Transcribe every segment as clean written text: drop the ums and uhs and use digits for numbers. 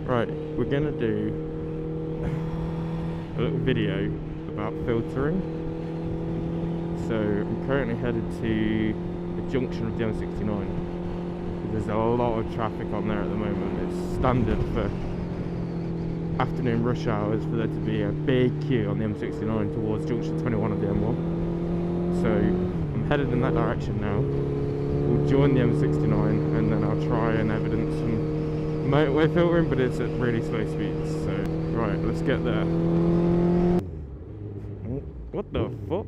Right, we're gonna do a little video about filtering. So I'm currently headed to the junction of the M69. There's a lot of traffic on there at the moment. It's standard for afternoon rush hours for there to be a big queue on the M69 towards junction 21 of the M1. So I'm headed in that direction now. We'll join the M69 and then I'll try and evidence some motorway filtering, but it's at really slow speeds. So right, let's get there. What the fuck?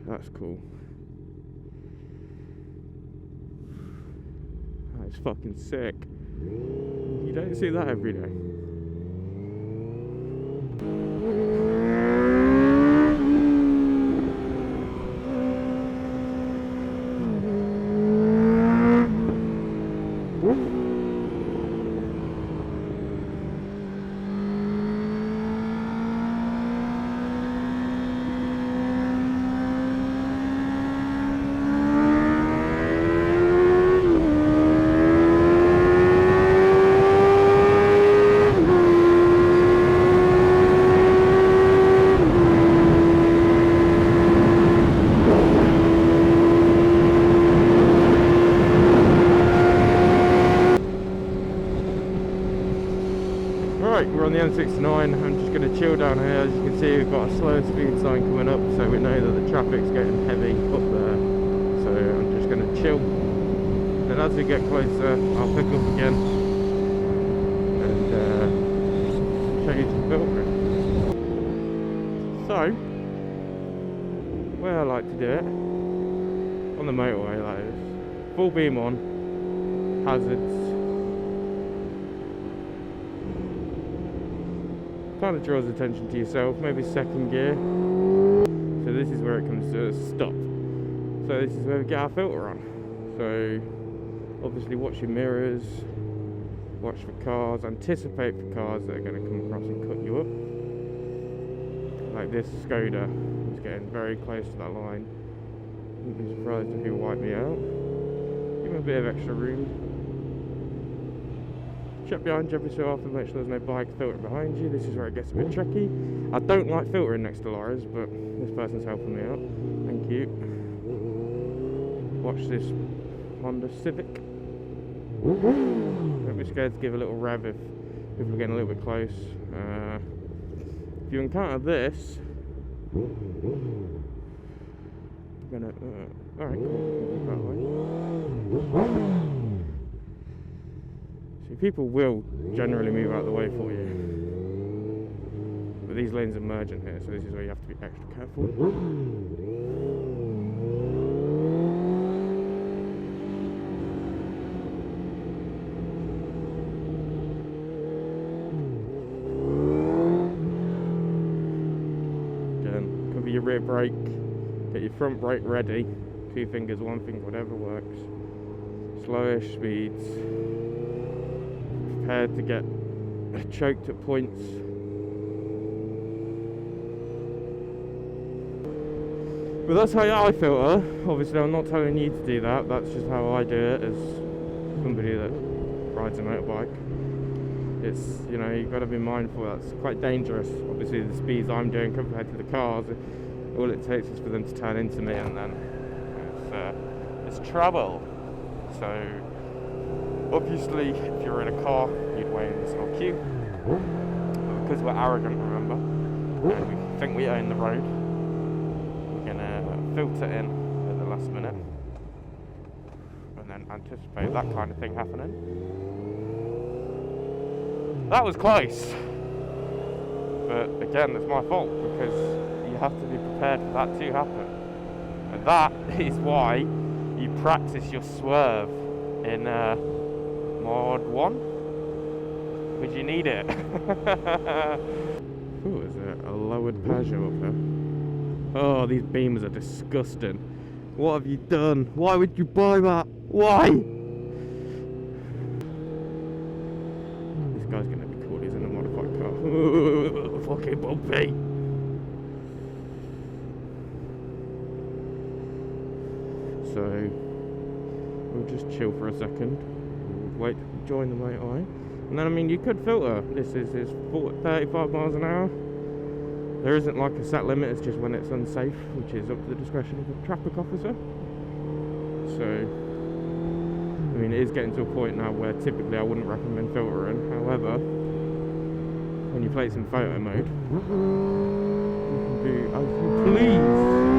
That's cool. That's fucking sick. You don't see that every day. We're on the M69. I'm just going to chill down here. As you can see, we've got a slow speed sign coming up, so we know that the traffic's getting heavy up there. So I'm just going to chill. Then as we get closer, I'll pick up again and show you some filtering. So, where I like to do it, on the motorway, that is, full beam on, hazards. Kind of draws attention to yourself, maybe second gear. So this is where it comes to a stop. So this is where we get our filter on. So obviously watch your mirrors, watch for cars, anticipate for cars that are going to come across and cut you up. Like this Skoda is getting very close to that line. You'd be surprised if he wiped me out. Give him a bit of extra room. Check behind you every so often, make sure there's no bike filtering behind you. This is where it gets a bit tricky. I don't like filtering next to lorries, but this person's helping me out. Thank you. Watch this Honda Civic. Don't be scared to give a little rev if people are getting a little bit close. If you encounter this, you're gonna. Alright, cool. People will generally move out of the way for you, but these lanes are merging here, so this is where you have to be extra careful. Again, cover your rear brake, get your front brake ready, 2 fingers, 1 finger, whatever works. Slowish speeds. Prepared to get choked at points. But that's how I filter. Obviously I'm not telling you to do that, that's just how I do it as somebody that rides a motorbike. It's, you know, you've got to be mindful, that's quite dangerous. Obviously the speeds I'm doing compared to the cars, all it takes is for them to turn into me and then it's trouble. So obviously, if you're in a car, you'd wait in this little queue. But because we're arrogant, remember, and we think we own the road, we're going to filter in at the last minute and then anticipate that kind of thing happening. That was close. But again, it's my fault because you have to be prepared for that to happen. And that is why you practice your swerve in Mod 1, because you need it. Ooh, is it a lowered Peugeot up there? Oh, these beamers are disgusting. What have you done? Why would you buy that? Why? This guy's gonna be cool, he's in a modified car. Ooh, fucking bumpy. So we'll just chill for a second. Wait join the motorway. And then, I mean, you could filter. This is 35 miles an hour. There isn't like a set limit, it's just when it's unsafe, which is up to the discretion of the traffic officer. So, I mean, it is getting to a point now where typically I wouldn't recommend filtering. However, when you play it in photo mode, you can do as you please.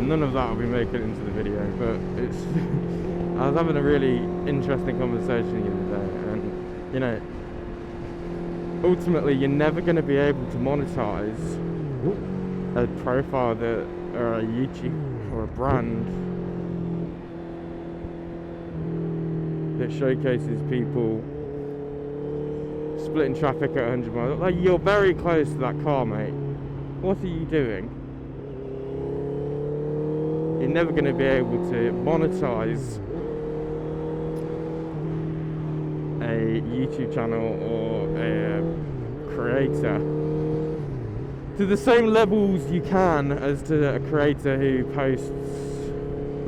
None of that will be making it into the video, but it's I was having a really interesting conversation the other day, and you know, ultimately you're never going to be able to monetize a profile that, or a YouTube or a brand that showcases people splitting traffic at 100 miles. Like, you're very close to that car, mate. What are you doing? You're never going to be able to monetize a YouTube channel or a creator to the same levels you can as to a creator who posts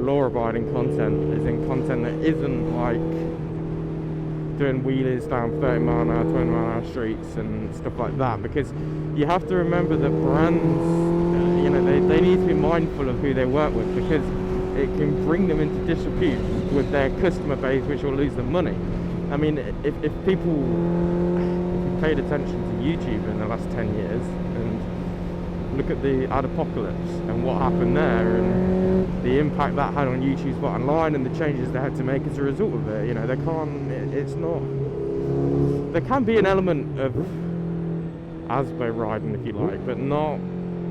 law-abiding content, as in content that isn't like doing wheelies down 30 mile an hour, 20 mile an hour streets and stuff like that, because you have to remember that brands, you know, they need to be mindful of who they work with, because it can bring them into disrepute with their customer base, which will lose them money. I mean, if you paid attention to YouTube in the last 10 years and look at the ad apocalypse and what happened there and the impact that had on YouTube's bottom line and the changes they had to make as a result of it, you know, there can be an element of ASBO riding, if you like, but not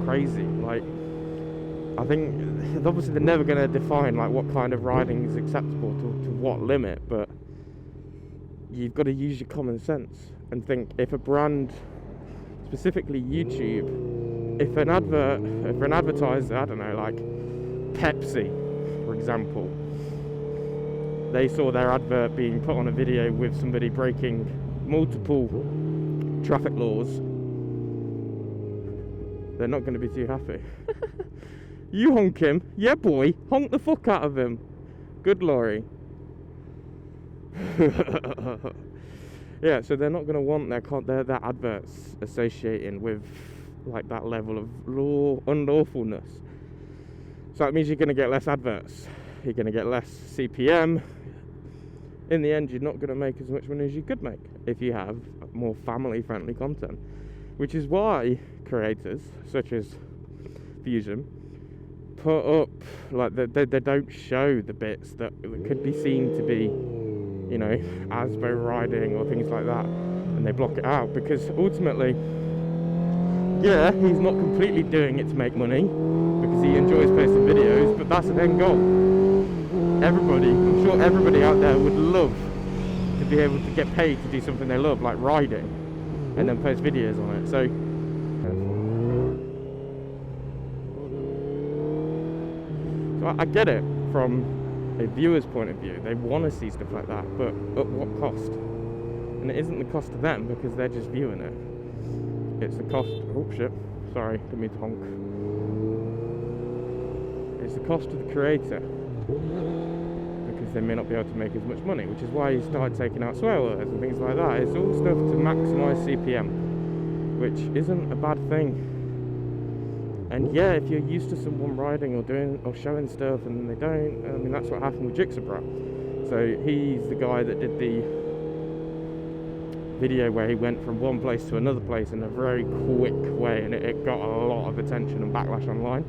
crazy. Like, I think obviously they're never going to define like what kind of riding is acceptable to what limit, but you've got to use your common sense and think, if a brand, specifically YouTube, if an advertiser, I don't know, like Pepsi, for example, they saw their advert being put on a video with somebody breaking multiple traffic laws, they're not going to be too happy. You honk him, yeah boy, honk the fuck out of him. Good lorry. Yeah, so they're not going to want their adverts associating with like that level of unlawfulness. So that means you're going to get less adverts, you're going to get less CPM. In the end, you're not going to make as much money as you could make if you have more family-friendly content, which is why creators such as Fusion put up, like, they don't show the bits that could be seen to be, you know, ASBO riding or things like that, and they block it out, because ultimately, yeah, he's not completely doing it to make money because he enjoys posting videos, but that's an end goal. I'm sure everybody out there would love to be able to get paid to do something they love, like riding, and then post videos on it. So I get it from a viewer's point of view. They want to see stuff like that, but at what cost? And it isn't the cost to them because they're just viewing it. It's the cost. Oh shit! Sorry, didn't mean to honk. It's the cost to the creator, because they may not be able to make as much money, which is why you started taking out swear words and things like that. It's all stuff to maximise CPM, which isn't a bad thing. And yeah, if you're used to someone riding or doing or showing stuff and they don't, I mean, that's what happened with Jigsaw. So he's the guy that did the video where he went from one place to another place in a very quick way, and it got a lot of attention and backlash online.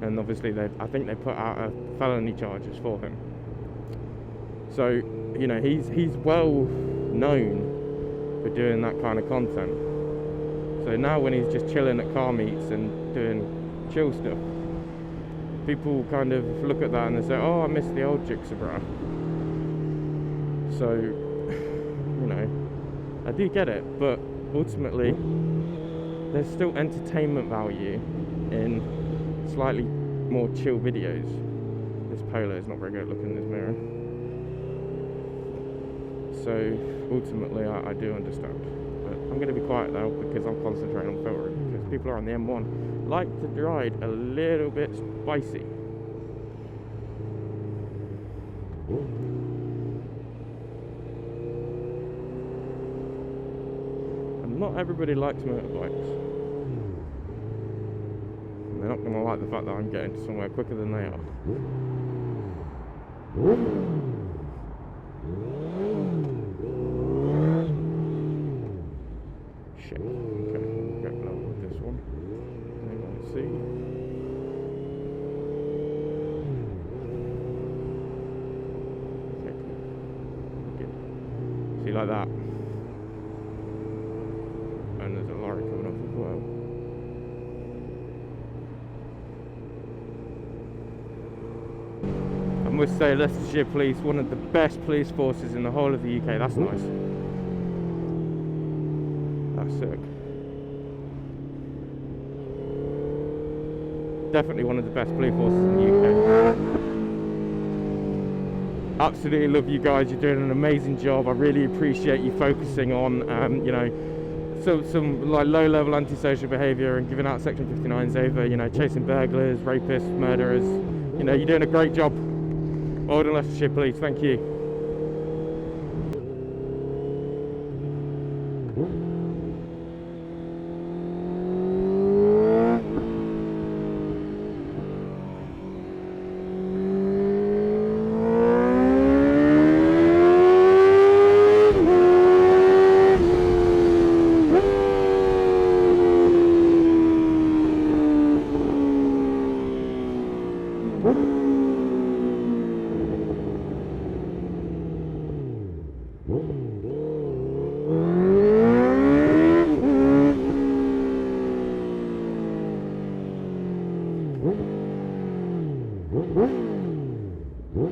And obviously I think they put out felony charges for him. So, you know, he's well known for doing that kind of content. So now when he's just chilling at car meets and doing chill stuff, people kind of look at that and they say, oh, I miss the old Jigsaw. So, you know, I do get it, but ultimately there's still entertainment value in slightly more chill videos. This Polo is not very good at looking in this mirror. So ultimately I do understand, but I'm going to be quiet now because I'm concentrating on filtering, because people are on the M1 like to ride a little bit spicy. And not everybody likes motorbikes. And they're not going to like the fact that I'm getting to somewhere quicker than they are. Shit. Okay, we'll get low with this one. Anyone see? Okay, good. See, like that. And there's a lorry coming up as well. I must say, Leicestershire Police, one of the best police forces in the whole of the UK. That's nice. That's sick. Definitely one of the best police forces in the UK. Absolutely love you guys. You're doing an amazing job. I really appreciate you focusing on, you know, some like low-level antisocial behaviour and giving out Section 59s over, you know, chasing burglars, rapists, murderers. You know, you're doing a great job. All the Leicestershire Police, thank you. Woo!